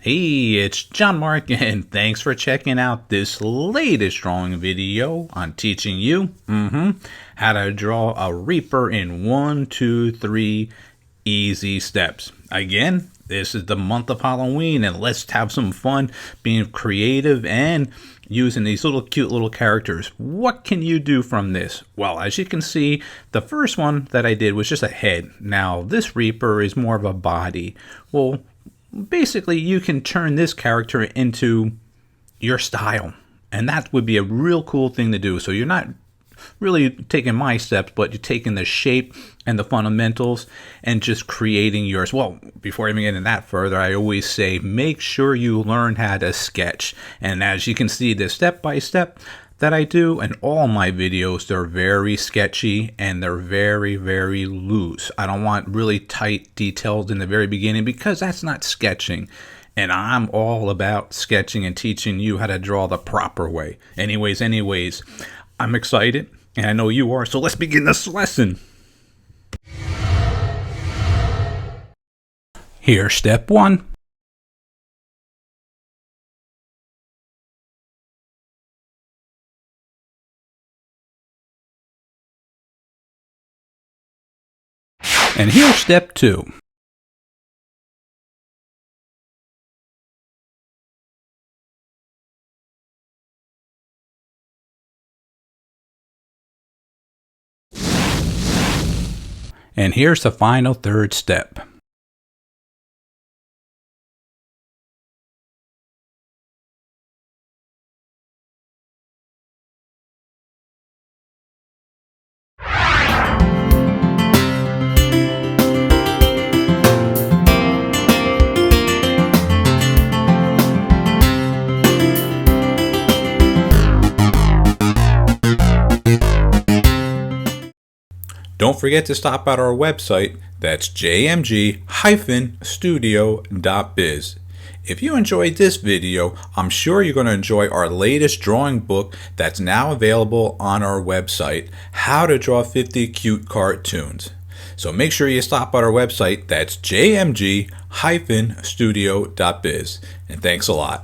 Hey, it's John-Marc, and thanks for checking out this latest drawing video on teaching you how to draw a Reaper in 1, 2, 3 easy steps. Again, this is the month of Halloween, and let's have some fun being creative and using these little cute little characters. What can you do from this? Well, as you can see, the first one that I did was just a head. Now, this Reaper is more of a body. Well, basically, you can turn this character into your style, and that would be a real cool thing to do. So you're not really taking my steps, but you're taking the shape and the fundamentals and just creating yours. Well, before even getting that further, I always say make sure you learn how to sketch. And as you can see, the step-by-step that I do in all my videos, they're very sketchy and they're very, very loose. I don't want really tight details in the very beginning because that's not sketching. And I'm all about sketching and teaching you how to draw the proper way. Anyways, I'm excited and I know you are. So let's begin this lesson. Here's step 1. And here's step 2. And here's the final third step. Don't forget to stop at our website, that's jmg-studio.biz. If you enjoyed this video, I'm sure you're going to enjoy our latest drawing book that's now available on our website, How to Draw 50 Cute Cartoons. So make sure you stop at our website, that's jmg-studio.biz. And thanks a lot.